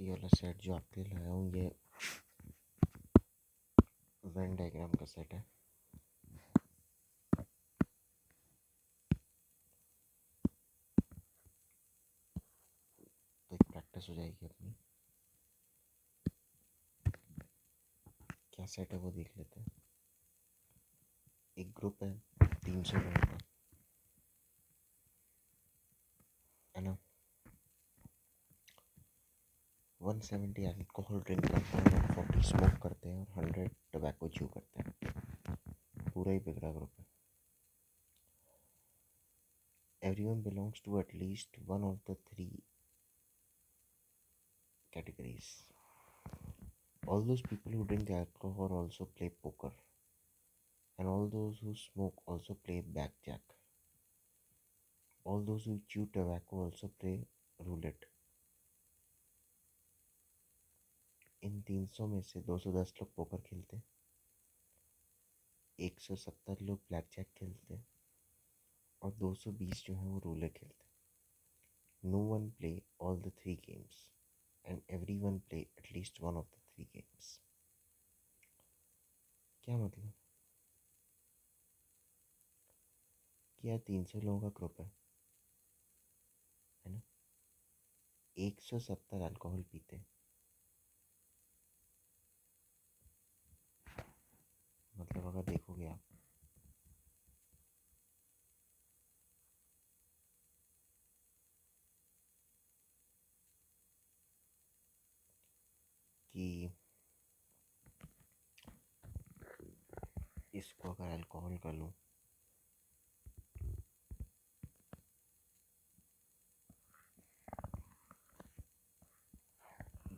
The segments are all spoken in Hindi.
ये वाला सेट जो आपके लिए लाया हूँ ये वेन डायग्राम का सेट है। तो एक प्रैक्टिस हो जाएगी अपनी। क्या सेट है वो देख लेते हैं। एक ग्रुप है 300 लोगों का, है ना। 170 अल्कोहल ड्रिंक करते हैं, 140 स्मोक करते हैं और 100 टबैको च्यू करते हैं। पूरा ही बिगड़ा ग्रुप है। Everyone belongs to at least one of the three categories. All those people who drink alcohol also play poker, and all those who smoke also play blackjack. All those who chew tobacco also play roulette. इन 300 में से 210 लोग पोकर खेलते हैं, 170 लोग ब्लैक जैक खेलते हैं और 220 जो है वो रूले खेलते हैं। No one play all the three games and every one play at least one of the three games. क्या मतलब कि यार 300 लोगों का ग्रुप है ना। 170 अल्कोहल पीते हैं, मतलब अगर देखोगे आप कि इसको अगर अल्कोहल कर लूँ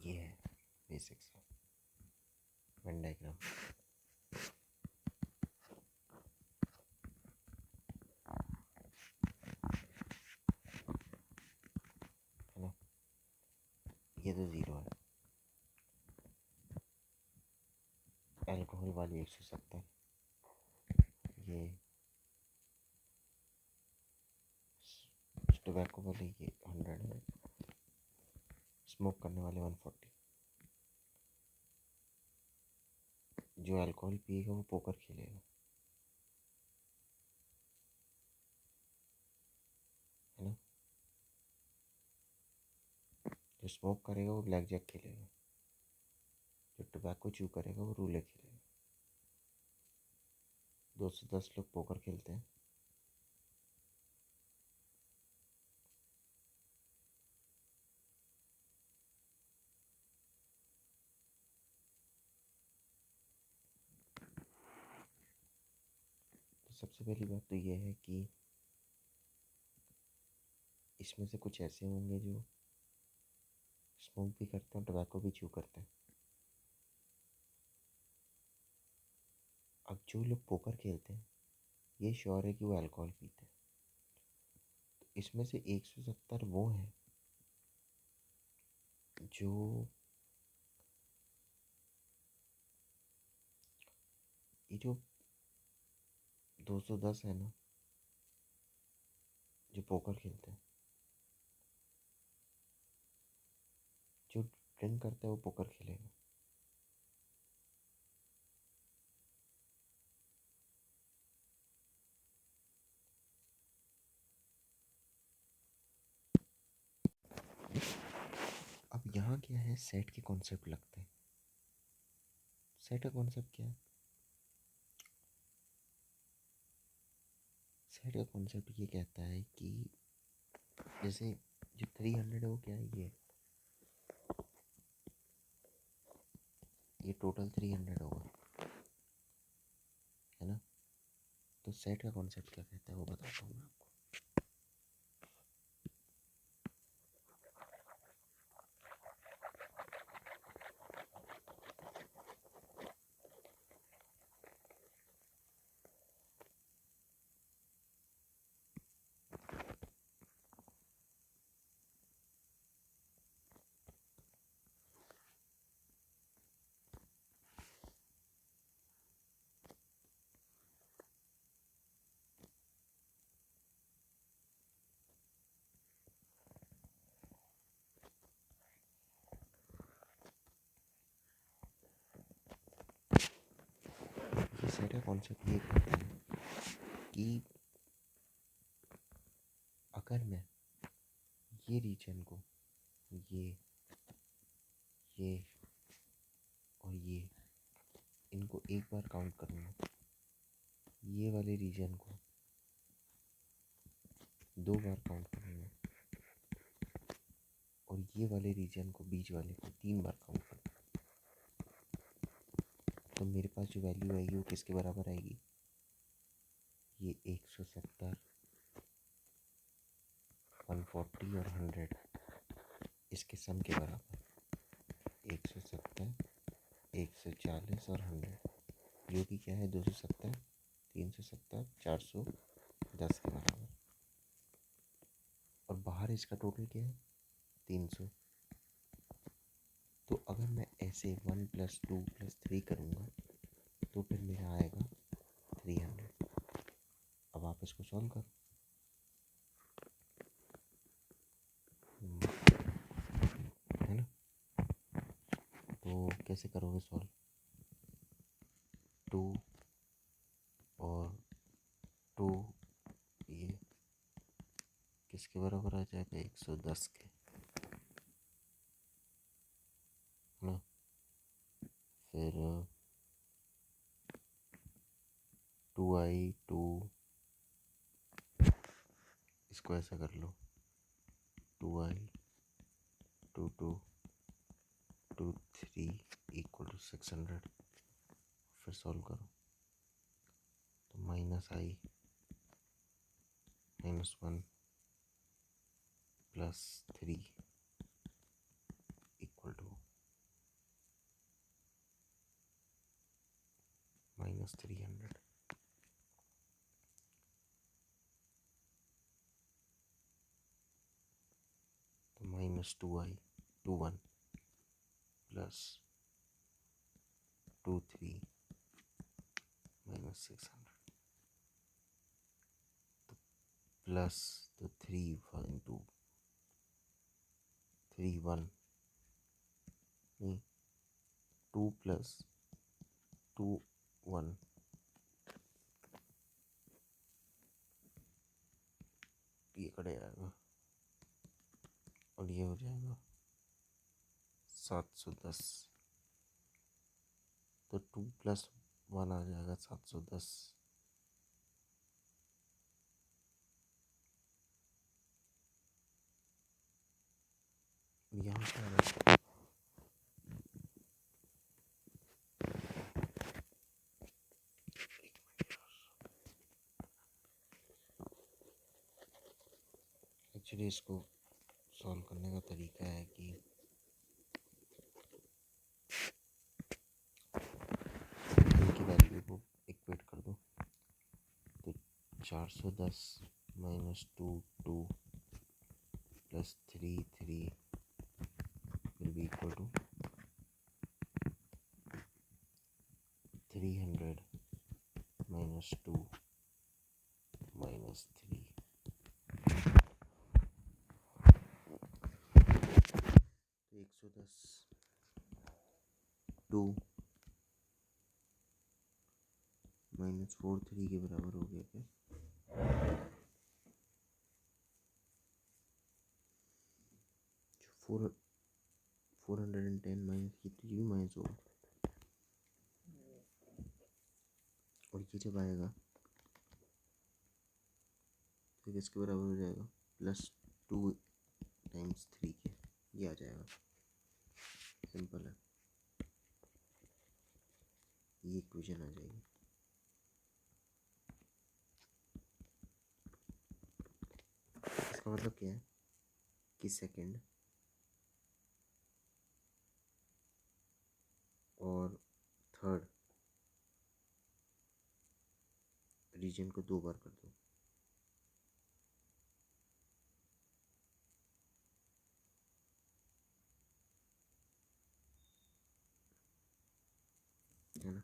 ये है बेसिक्स वेन डायग्राम। है ना, ये तो ज़ीरो है। अल्कोहल वाली 170, ये टोबैको वाले ये 100 है, स्मोक करने वाले 140। जो अल्कोहल पिएगा वो पोकर खेलेगा, है ना। जो स्मोक करेगा वो ब्लैक जैक खेलेगा, जो टोबैको च्यू करेगा वो रूले खेलेगा। 210 लोग पोकर खेलते हैं, तो सबसे पहली बात तो ये है कि इसमें से कुछ ऐसे होंगे जो स्मोक भी करते हैं, टोबैको भी च्यू करते हैं। अब जो लोग पोकर खेलते हैं ये श्योर है कि वो अल्कोहल पीते हैं। तो इसमें से 170 वो हैं जो ये जो 210 है ना जो पोकर खेलते हैं, जो ड्रिंक करता है वो पोकर खेलेगा। अब यहाँ क्या है, सेट के कॉन्सेप्ट लगते हैं। सेट का कॉन्सेप्ट क्या है? सेट का कॉन्सेप्ट ये कहता है कि जैसे जो 300 है वो क्या है, ये टोटल 300 होगा, है ना। तो सेट का कॉन्सेप्ट क्या कहता है वो बताता हूँ मैं आपको। सेट है कॉन्सेप्ट ये कहता है कि अगर मैं ये रीजन को ये और ये इनको एक बार काउंट करूँगा, ये वाले रीजन को 2 बार काउंट करूँगा और ये वाले रीजन को बीच वाले को 3 बार काउंट करूँगा, तो मेरे पास जो वैल्यू आएगी वो किसके बराबर आएगी? ये 170, 140 और 100 इसके सम के बराबर। 170, 140 और 100 जो कि क्या है 270, 370, 410 के बराबर। और बाहर इसका टोटल क्या है 300। तो अगर मैं ऐसे 1 + 2 + 3 करूँगा तो फिर मेरा आएगा 300। अब आप इसको सॉल्व करो। है ना? तो कैसे करोगे सॉल्व? 2 और 2 ये किसके बराबर आ जाएगा? 110 के, है ना? फिर 2i 2, इसको ऐसा कर लो 2i 2 2 2 3 = 600। फिर सॉल्व करो तो -i -1 + 3 = -300। तो -2i 21 + 23 -600 प्लस तो 3 2 3 1 नहीं 2 + 2 1 ये कट जाएगा और ये हो जाएगा 710। तो 2 + 1 आ जाएगा 710। यहाँ पर एक्चुअली इसको सॉल्व करने का तरीका है कि इनकी वैल्यू को इक्वेट कर दो। तो 410 - 2 2 + 3 3 will be equal to 300 - 2 - 3। 110 2 - 4 3 के बराबर हो गया क्या? 410 माइनस ये तो ये भी माइनस होगा और ये जब आएगा तो किसके बराबर हो जाएगा? +2 × 3 के, ये आ जाएगा। सिंपल है, ये इक्वेशन आ जाएगी। इसका मतलब क्या है कि सेकंड और थर्ड रीजन को 2 बार कर दो। है ना?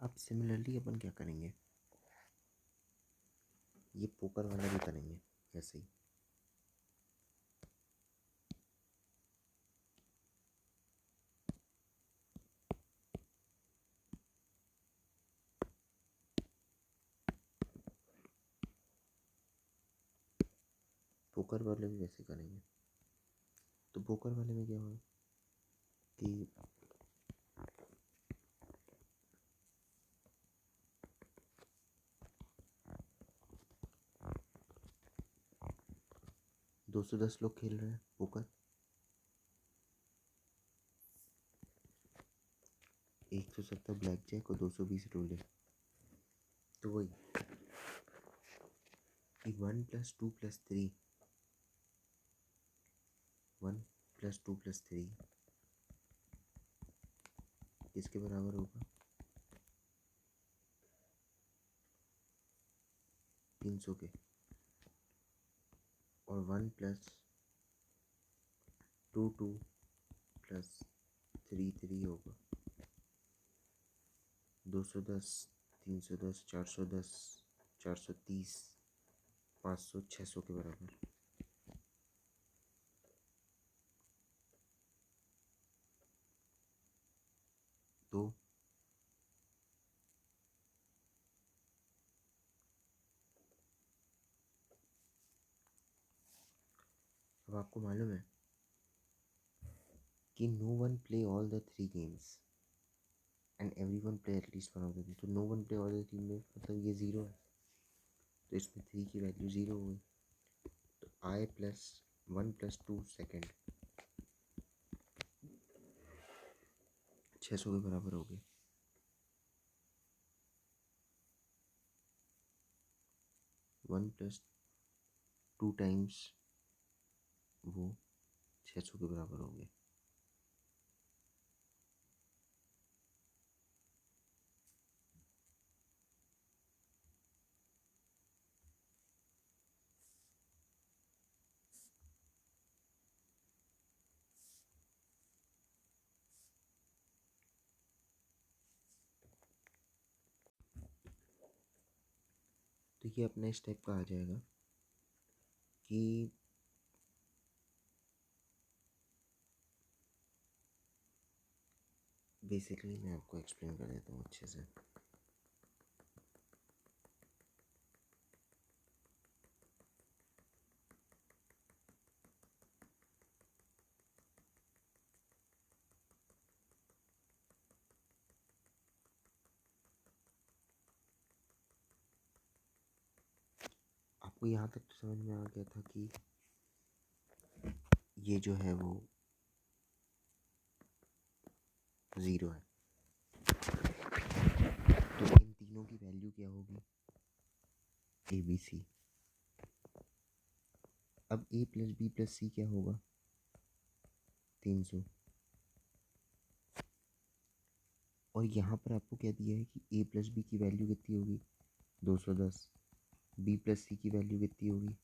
अब सिमिलरली अपन क्या करेंगे, ये पोकर वाला भी करेंगे ऐसे ही। पोकर वाले भी वैसे करेंगे। तो पोकर वाले में क्या होगा कि 210 लोग खेल रहे हैं पोकर, 170 ब्लैक जैक और 220 रोले। तो वही 1 + 2 + 3, 1 + 2 + 3 किसके बराबर होगा, 300 के। और 1 + 2 + 3 होगा 210, 310, 410, 430, 500, 600 के बराबर। तो अब आपको मालूम है कि no one play all the 3 games and every one play at least one of the. तो no one play all the 3 में मतलब ये 0 है, तो इसमें 3 की वैल्यू 0 हो गई। तो I + 1 + 2 सेकेंड 600 के बराबर हो गए। 1 + 2 टाइम्स वो 600 के बराबर हो गए। तो ये अपना इस टाइप का आ जाएगा कि बेसिकली मैं आपको एक्सप्लेन कर देता हूँ अच्छे से। आपको यहाँ तक तो समझ में आ गया था कि ये जो है वो 0 है। तो इन तीनों की वैल्यू क्या होगी, ABC। अब A + B + C क्या होगा, 300। और यहाँ पर आपको क्या दिया है कि A + B की वैल्यू कितनी होगी, 210। B + C की वैल्यू कितनी होगी,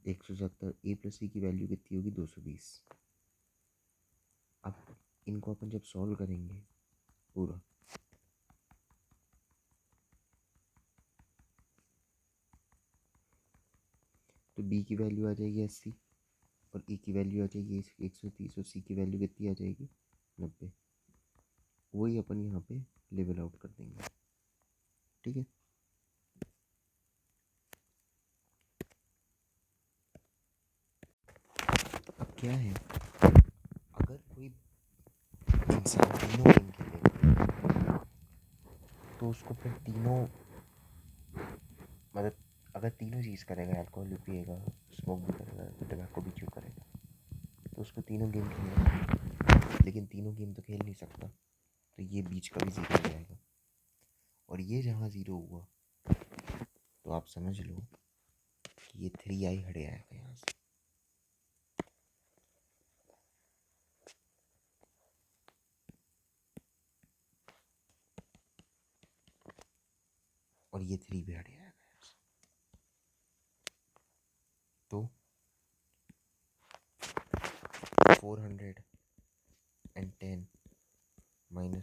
170। A + C की वैल्यू कितनी होगी, 220। अब इनको अपन जब सॉल्व करेंगे पूरा, तो B की वैल्यू आ जाएगी 80 और A की वैल्यू आ जाएगी 130 और C की वैल्यू कितनी आ जाएगी, 90। वही अपन यहाँ पे लेवल आउट कर देंगे, ठीक है। अब क्या है, अगर कोई इंसान तीनों गेम खेलेगा तो उसको फिर तीनों मतलब अगर तीनों चीज़ करेगा, अल्कोहल भी पिएगा, स्मोक भी करेगा, टबैको भी च्यू करेगा, तो उसको तीनों गेम खेलना है। लेकिन तीनों गेम तो खेल नहीं सकता, तो ये बीच का भी 0 हो जाएगा। और ये जहाँ 0 हुआ तो आप समझ लो कि ये 3i हट आएगा यहाँ से। और ये 3 भी हट आएगा यहाँ से। तो 410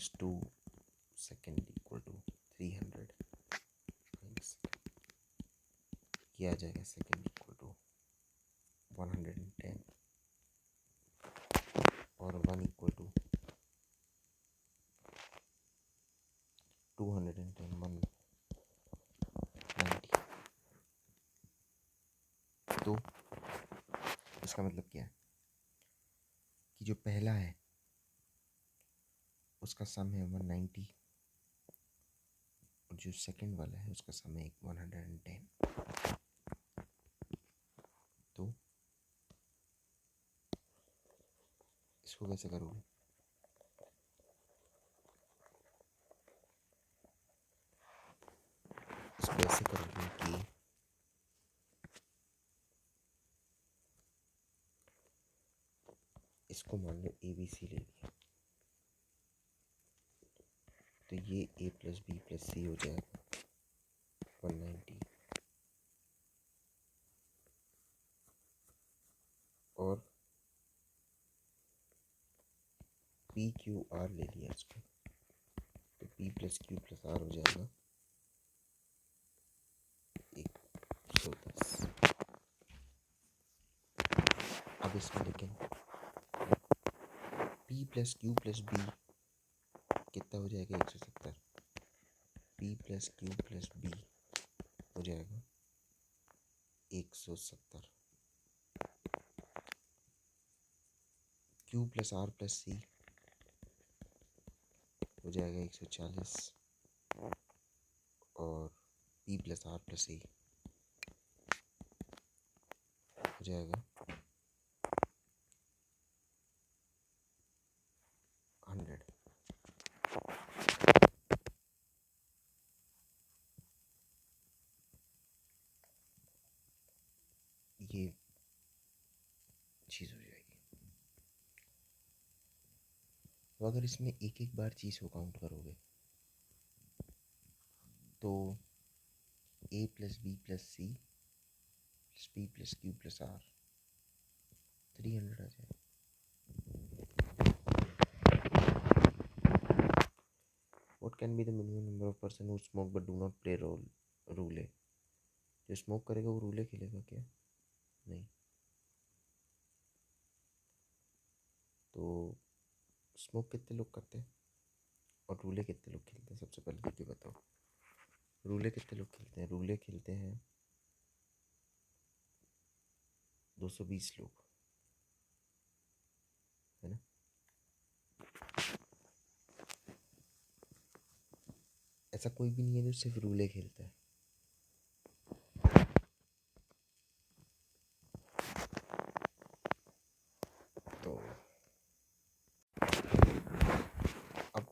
- 2 सेकेंड इक्वल टू 300 किया जाएगा सेकेंड इक्वल टू 110 और 1 इक्वल टू 210 190। तो इसका मतलब क्या है कि जो पहला है उसका सम है 190 और जो सेकंड वाला है उसका सम है 110। तो इसको कैसे करोगे? इसको ऐसे करोगे कि इसको मान लो ए बी सी ले लिया, तो ये ए प्लस बी प्लस सी हो जाएगा 190 और पी क्यू आर ले लिया इसको, तो P plus Q plus R हो जाएगा 110। अब इसमें लेकिन P plus Q plus B कितना हो जाएगा 170। P plus Q plus B हो जाएगा 170। Q plus R plus C हो जाएगा 140 और P plus R plus C हो जाएगा 100। ये चीज़ हो जाएगी। तो अगर इसमें एक एक बार चीज़ को काउंट करोगे तो A plus B plus C plus B plus Q plus R 300 आ जाएगा। What can be the minimum number of person who smoke but do not play रूले? जो स्मोक करेगा वो रूले खेलेगा क्या? नहीं। तो स्मोक कितने लोग करते हैं और रूले कितने लोग खेलते हैं? सबसे पहले देखिए बताओ, रूले कितने लोग खेलते हैं? रूले खेलते हैं 220 लोग, है ना? ऐसा कोई भी नहीं है जो सिर्फ रूले खेलता है। तो अब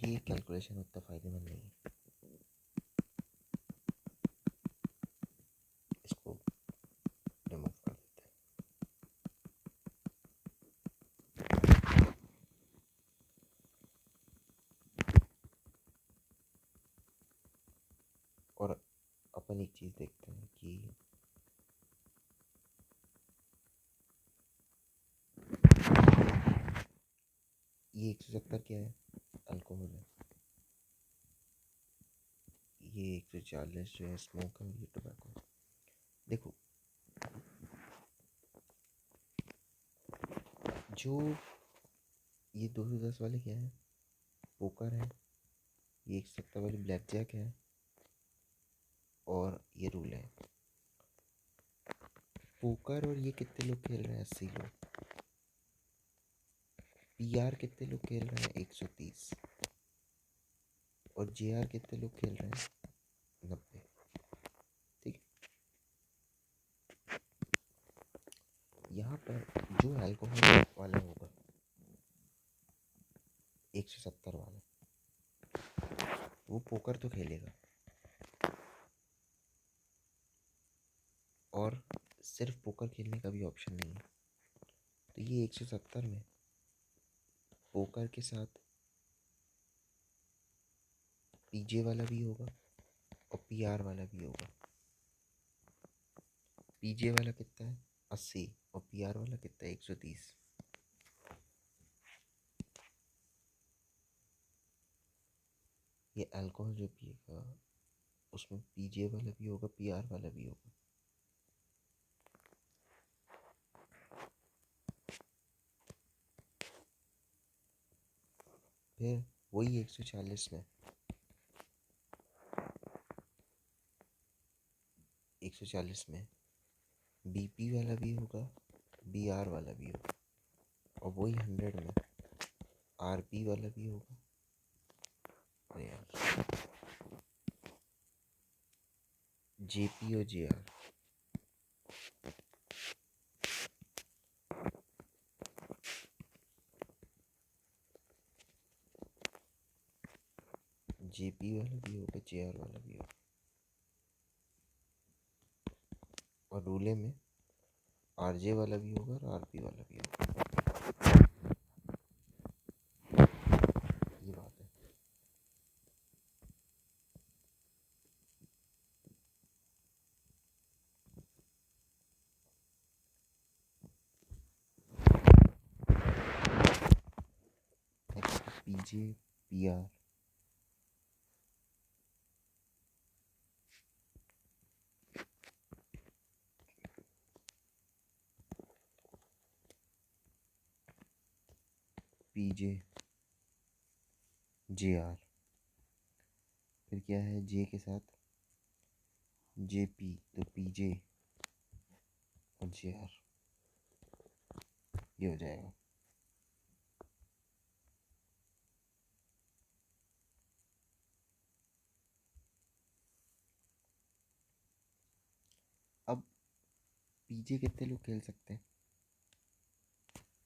ये कैलकुलेशन उतना फायदेमंद नहीं है, इसको रिमूव कर देते हैं। और अपन एक चीज़ देखते हैं कि ये 170 क्या है? अल्कोहल है। ये 140 जो है स्मोक है और ये टोबैको है। देखो जो ये 210 वाले क्या है? पोकर है। ये 170 वाली ब्लैक जैक है और ये रूल है। पोकर और ये कितने लोग खेल रहे हैं? 80 लोग। पीआर कितने लोग खेल रहे हैं? 130। और जेआर कितने लोग खेल रहे हैं? 90। ठीक है। यहाँ पर जो अल्कोहल वाला होगा 170 वाला, वो पोकर तो खेलेगा और सिर्फ पोकर खेलने का भी ऑप्शन नहीं है। तो ये 170 में पोकर के साथ पीजे वाला भी होगा और पीआर वाला भी होगा। पीजे वाला कितना है? 80 और पीआर वाला कितना है? 130। ये अल्कोहल जो पिएगा उसमें पीजे वाला भी होगा, पीआर वाला भी होगा। फिर वही 140 में 140 में बीपी वाला भी होगा, बीआर वाला भी होगा, और वही 100 में आरपी वाला भी होगा। अरे यार, जेपी और जेआर। जेपी वाला भी होगा, जेआर वाला भी होगा, और रूले में आरजे वाला भी होगा और आरपी वाला भी होगा। ये बात है। पीजे, पीआर, पीजे, जेआर, फिर क्या है जे के साथ जेपी, तो पीजे और जेआर, ये हो जाएगा। अब पीजे कितने लोग खेल सकते हैं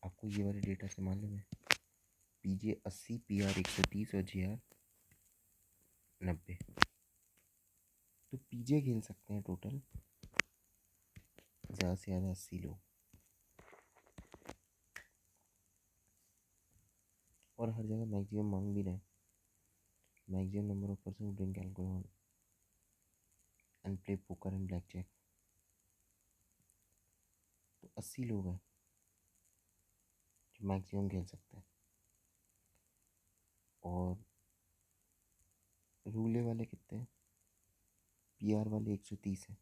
आपको ये वाले डेटा से मालूम है? पीजे 80, पीआर 130 और जेआर 90। तो पीजे खेल सकते हैं टोटल ज़्यादा से ज़्यादा 80 लोग, और हर जगह मैक्सिमम मांग भी रहे हैं, maximum number of person who drink alcohol and play poker and blackjack. तो 80 लोग हैं जो मैक्सिमम खेल सकते हैं, और रूले वाले कितने हैं? पीआर वाले 130 हैं,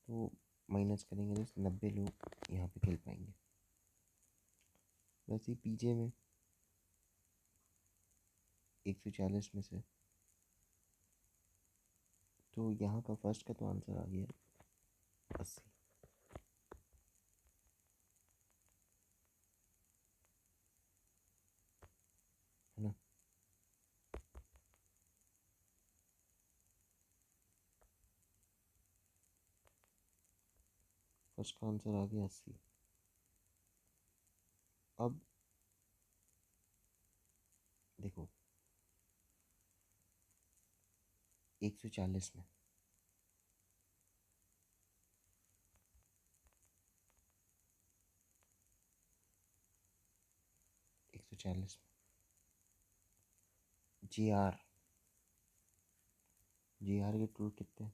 तो माइनस करेंगे तो 90 लोग यहाँ पे खेल पाएंगे। वैसे ही पीजे में 140 में से, तो यहाँ का फर्स्ट का तो आंसर आ गया 80। है ना? फर्स्ट का आंसर आ गया 80। अब देखो 140 में 140 में जी आर, जी आर के टोटल कितने हैं?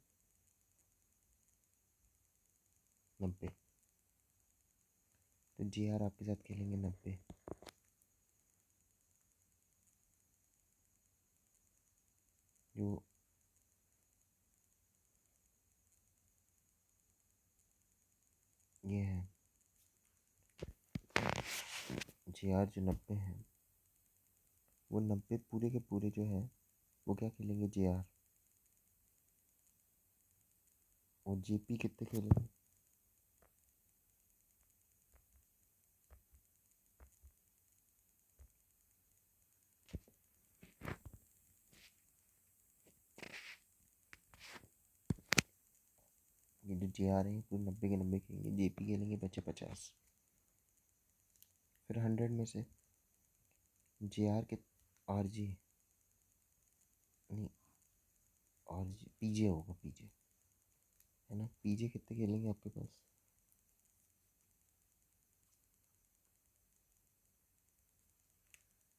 90। तो जी आर आपके साथ खेलेंगे 90, जो ये है जी आर, जो 90 है वो 90 पूरे के पूरे जो है वो क्या खेलेंगे, जे आर। और जेपी कितने खेलेंगे? ये जो जे आर है पूरे 90 के 90 खेलेंगे, जेपी खेलेंगे 50-50। फिर 100 में से जे आर के, आर जी नहीं, आर जी पीजे होगा, पीजे है ना, पीजे कितने खेलेंगे आपके पास?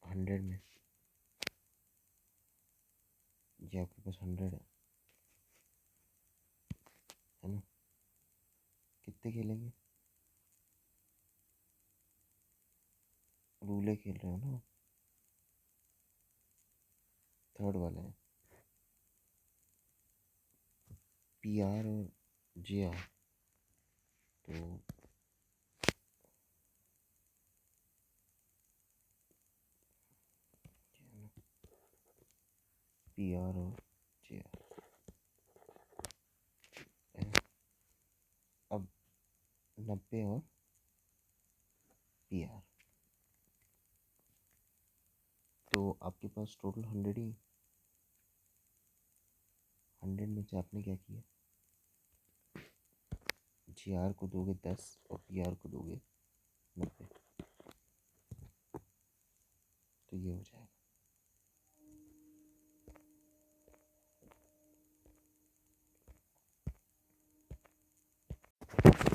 100 में, ये आपके पास 100 है ना, कितने खेलेंगे? रूले खेल रहे हो ना, थर्ड वाले हैं, पी आर और जे आर, तो पी आर और जे आर। अब 90 और पी आर, तो आपके पास टोटल 100 ही। 100 में से आपने क्या किया, जी आर को दोगे 10 और पी आर को दोगे 90, तो ये हो जाएगा।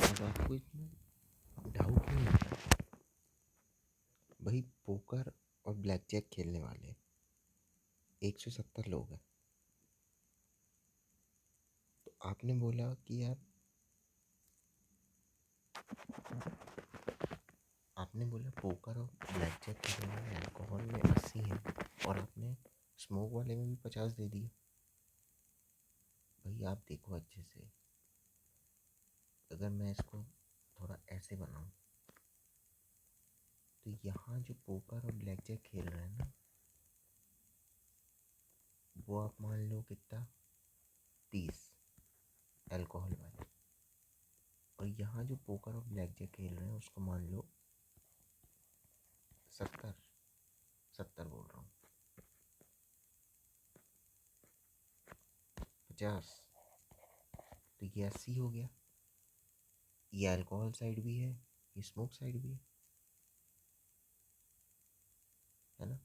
अब आपको इसमें डाउट नहीं होता, भाई पोकर और ब्लैक जैक खेलने वाले 170 लोग हैं, तो आपने बोला कि यार, आपने बोला पोकर और ब्लैक जैक खेलने वाले अल्कोहल में 80 है, और आपने स्मोक वाले में भी 50 दे दिए। भाई आप देखो अच्छे से, अगर मैं इसको थोड़ा ऐसे बनाऊं, तो यहाँ जो पोकर और ब्लैक जैक खेल रहे हैं ना, वो आप मान लो कितना, 30 अल्कोहल वाले, और यहाँ जो पोकर और ब्लैक जैक खेल रहे हैं उसको मान लो 70, 70 बोल रहा हूँ, 50, तो ये 80 हो गया। ये अल्कोहल साइड भी है, ये स्मोक साइड भी है ना।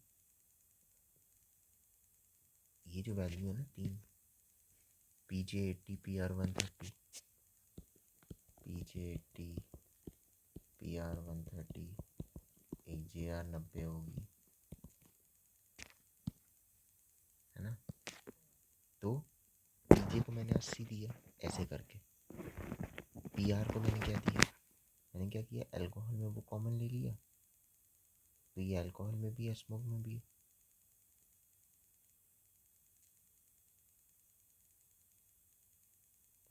ये जो वैल्यू है ना 3, पी जे 80 पी आर 130, पी जे 80 पी आर 130, एक जे आर 90 होगी, है ना। तो पी जे को मैंने 80 दिया ऐसे करके, पी आर को मैंने क्या दिया, मैंने क्या किया, अल्कोहल में वो कॉमन ले लिया, तो ये अल्कोहल में भी है स्मोक में भी है,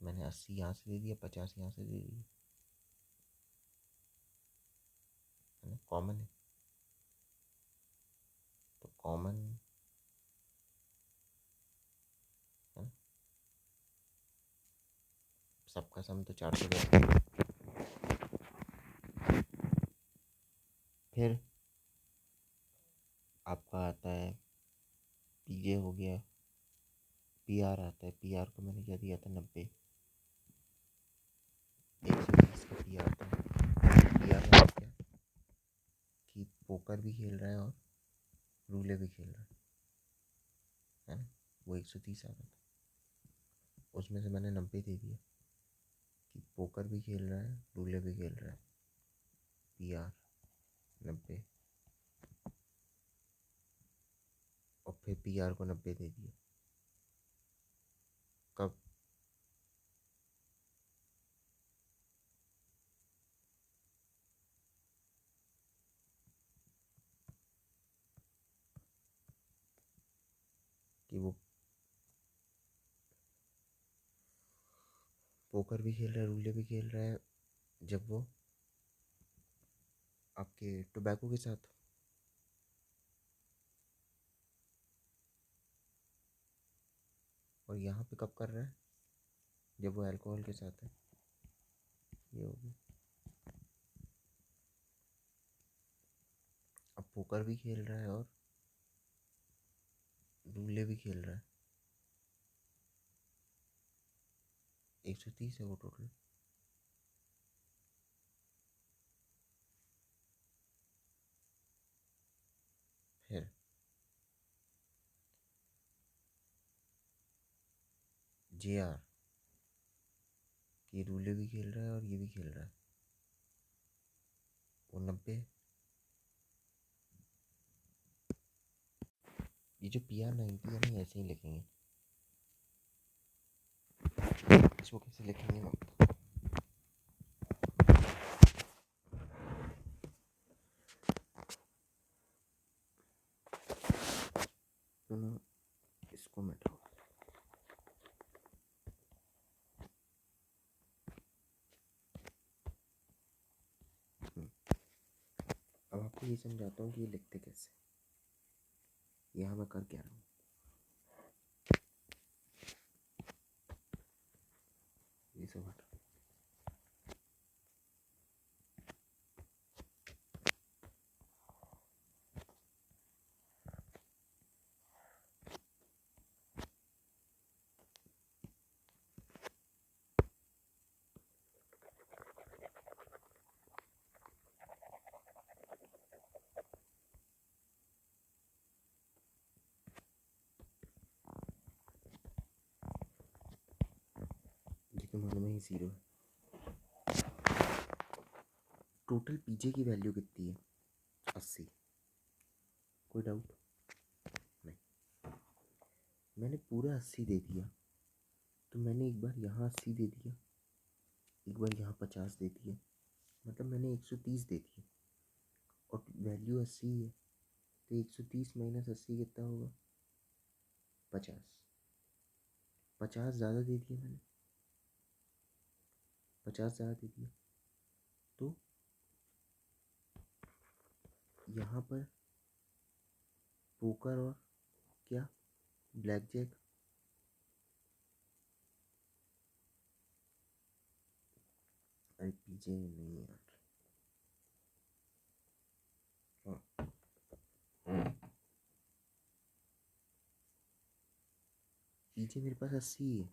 तो मैंने 80 यहाँ से दे दिया, 50 यहाँ से दे दिया, है ना, कॉमन है, तो कॉमन है ना, सबका सम तो 410। फिर आपका आता है पी जे हो गया, पी आर आता है, पी आर को मैंने क्या दिया था 90, 120 का पी आर था। पी आर मतलब क्या, कि पोकर भी खेल रहा है और रूले भी खेल रहा है ना, वो 130 आ रहा था, उसमें से मैंने 90 दे दिया, कि पोकर भी खेल रहा है रूले भी खेल रहा है, पी आर 90, और फिर पी आर को 90 दे दिया। कब, कि वो पोकर भी खेल रहा है रूले भी खेल रहा है, जब वो आपके टोबैको के साथ, और यहाँ पे कब कर रहा है, जब वो अल्कोहल के साथ है, ये होगी। अब पोकर भी खेल रहा है और रूले भी खेल रहा है, 130 है वो टोटल। फिर जे आर, ये रूले भी खेल रहा है और ये भी खेल रहा है, वो 90, ये जो पी आर 90 है ना, ऐसे ही लिखेंगे, इसको कैसे लिखेंगे मैं बताता हूँ। इसको मिटाओ, आपको ये समझाता हूँ कि ये लिखते कैसे। यहाँ मैं कर क्या रहा हूँ, ये सब हटा। देखिए मालूम है ये 0 है। टोटल पीजे की वैल्यू कितनी है? 80। कोई डाउट नहीं? मैंने पूरा 80 दे दिया, तो मैंने एक बार यहाँ 80 दे दिया, एक बार यहाँ 50 दे दिया, मतलब मैंने 130 दे दिया। और वैल्यू 80 है, तो 130 माइनस 80 कितना होगा? 50। 50 ज़्यादा दे दिया मैंने, 50 ज़्यादा दे दिया। तो यहाँ पर पोकर और क्या, ब्लैक जैक, अरे पीछे नहीं यार, हाँ पीछे मेरे पास 80 है,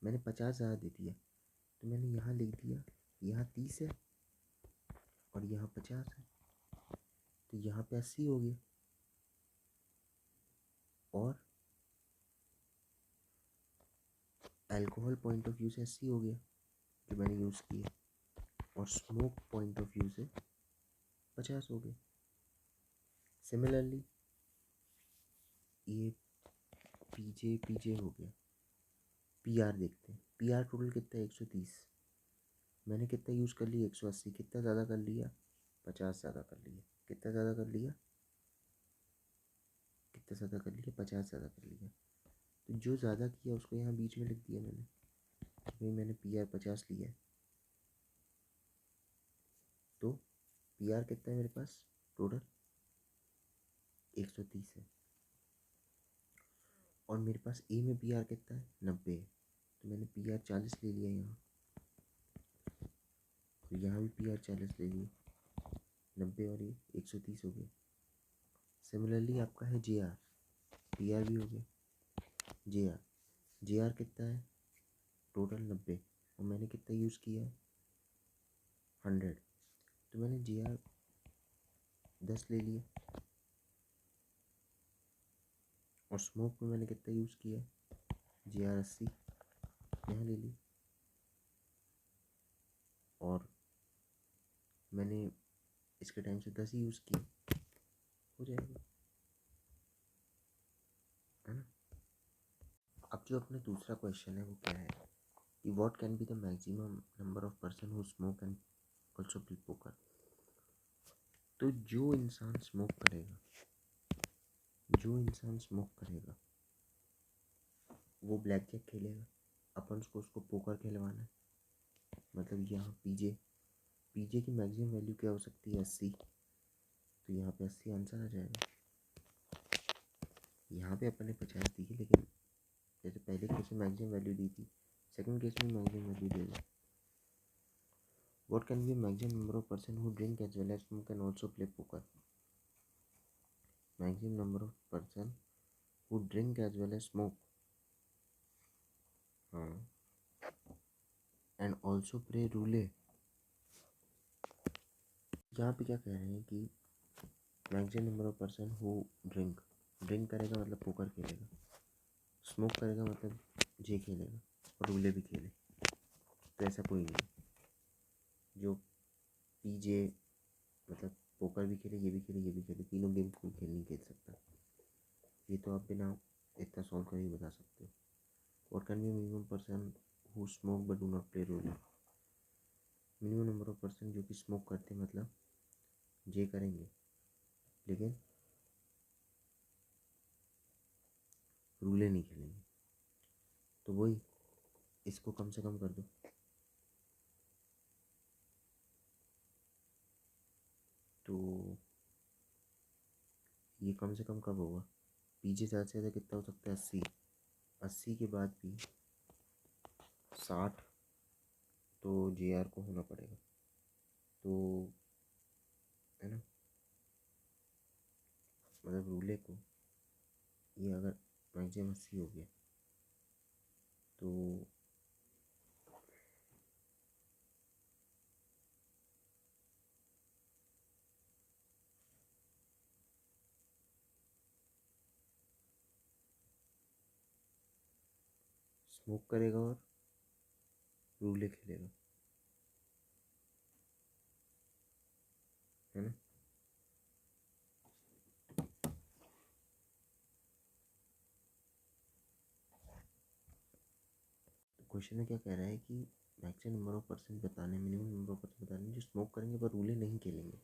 मैंने 50 ज़्यादा दे दिया, तो मैंने यहाँ लिख दिया, यहाँ 30 है और यहाँ 50 है, तो यहाँ पे 80 हो गया। और अल्कोहल पॉइंट ऑफ व्यू से 80 हो गया जो मैंने यूज़ किया, और स्मोक पॉइंट ऑफ व्यू से 50 हो गया। सिमिलरली ये पीजे पीजे हो गया। पीआर देखते हैं, पीआर टोटल कितना है? 130। मैंने कितना यूज़ कर लिया? 180। कितना ज़्यादा कर लिया? 50 ज़्यादा कर लिया। कितना ज़्यादा कर लिया? कितना ज़्यादा कर लिया? 50 ज़्यादा कर लिया। तो जो ज़्यादा किया उसको यहाँ बीच में लिख दिया मैंने, भाई मैंने पीआर 50 लिया है। तो पीआर कितना है मेरे पास टोटल? 130 है। और मेरे पास ए में पीआर कितना है? 90 है। तो मैंने पीआर 40 ले लिया यहाँ, तो यहाँ भी पीआर 40 ले लिया। 90 और ये 130 हो गया। सिमिलरली आपका है जे आर, पीआर भी हो गया। जे आर कितना है टोटल? 90, और मैंने कितना यूज़ किया है? 100। तो मैंने जे आर 10 ले लिया। और स्मोक में मैंने कितना यूज़ किया? जे आर 80 यहाँ ले ली, और मैंने इसके टाइम से 10 ही यूज़ किया, हो जाएगा, है ना। अब जो अपना दूसरा क्वेश्चन है वो क्या है कि what can be the maximum number of person who smoke and also play poker. तो जो इंसान स्मोक करेगा, वो ब्लैक जैक खेलेगा, अपन उसको पोकर खिलवाना है, मतलब यहाँ पीजे की मैक्सिमम वैल्यू क्या हो सकती है? 80। तो यहाँ पे 80 आंसर आ जाएगा। यहाँ पे अपन ने 50 दी है, लेकिन जैसे पहले केस में मैक्सिमम वैल्यू दी थी, सेकंड केस में मैक्सिमम वैल्यू दे दी। What can be maximum number of person who drink as well as smoke and also play poker. Maximum number of person who drink as well as smoke, हाँ, एंड ऑल्सो प्ले रूले। यहाँ पे क्या कह रहे हैं कि maximum number of person who drink करेगा मतलब पोकर खेलेगा, स्मोक करेगा मतलब जे खेलेगा, और रूले भी खेले। तो ऐसा कोई नहीं जो पीजे मतलब पोकर भी खेले, ये भी खेले, ये भी खेले, तीनों गेम कोई नहीं खेल सकता। ये तो आप बिना इतना सॉल्व कर ही बता सकते हो। What can B minimum person who smoke but do not play रूले। Minimum number of person जो कि स्मोक करते मतलब जे करेंगे लेकिन रूले नहीं खेलेंगे, तो वही इसको कम से कम कर दो। तो ये कम से कम कब होगा? पीछे ज़्यादा से ज़्यादा कितना हो सकता है? 80। 80 के बाद भी 60 तो JR को होना पड़ेगा, तो है ना, मतलब रूले को ये अगर मैक्सिमम 80 हो गया तो स्मोक करेगा और रूले खेलेगा, है ना। क्वेश्चन में क्या कह रहा है कि मैक्सिमम नंबर ऑफ परसेंट बताने, मिनिमम नंबर ऑफ परसेंट बताने जो स्मोक करेंगे पर रूले नहीं खेलेंगे।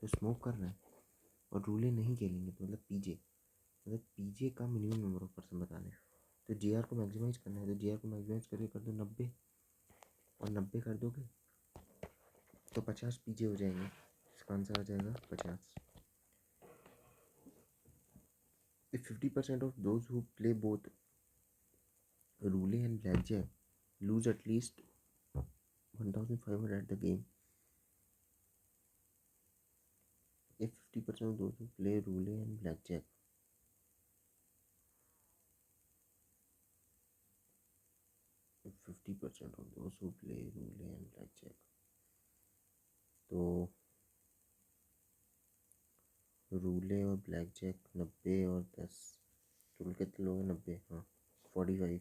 तो स्मोक कर रहे हैं और रूले नहीं खेलेंगे तो मतलब पीजे, मतलब पीजे का मिनिमम नंबर ऑफ परसेंट बताना है। तो JR को मैक्सिमाइज करना है, तो JR को मैक्सिमाइज करके कर दो 90, और 90 कर दोगे तो 50 पीजे हो जाएंगे। इसका आंसर आ जाएगा 50। If 50% of those who play both roulette and blackjack lose at least 1,500 at the game. If 50% of those who play roulette and blackjack, if 50% of those who play roulette and blackjack, तो रूले और ब्लैक जैक 90 और 10, टोटल कितने लोग हैं? 90, हाँ 45,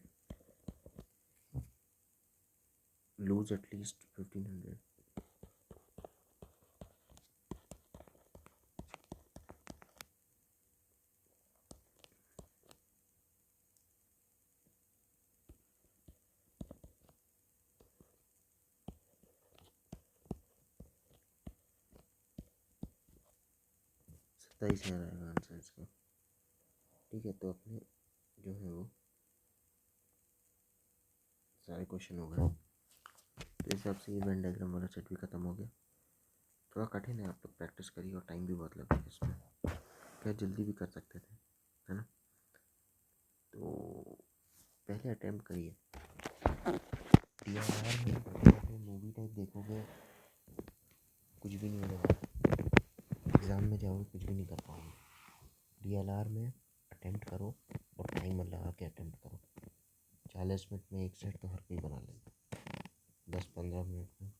लूज एटलीस्ट 1500। 27,000 आएगा आंसर इसका। ठीक है, तो अपने जो है वो सारे क्वेश्चन हो गए। तो इस हिसाब से ये वेन डायग्राम वाला सेट भी ख़त्म हो गया। थोड़ा कठिन है, आप लोग प्रैक्टिस करिए और टाइम भी बहुत लगेगा इसमें, क्या जल्दी भी कर सकते थे, है ना। तो पहले अटैम्प्ट करिए। DRR में मूवी टाइप देखोगे कुछ भी नहीं होने वाला, एग्ज़ाम में जाओगे कुछ भी नहीं कर पाओगे। DLR में अटैम्प्ट करो और टाइमर लगा के अटैम्प्ट करो। 40 मिनट में एक सेट तो हर कोई बना लेगा, 10-15 मिनट में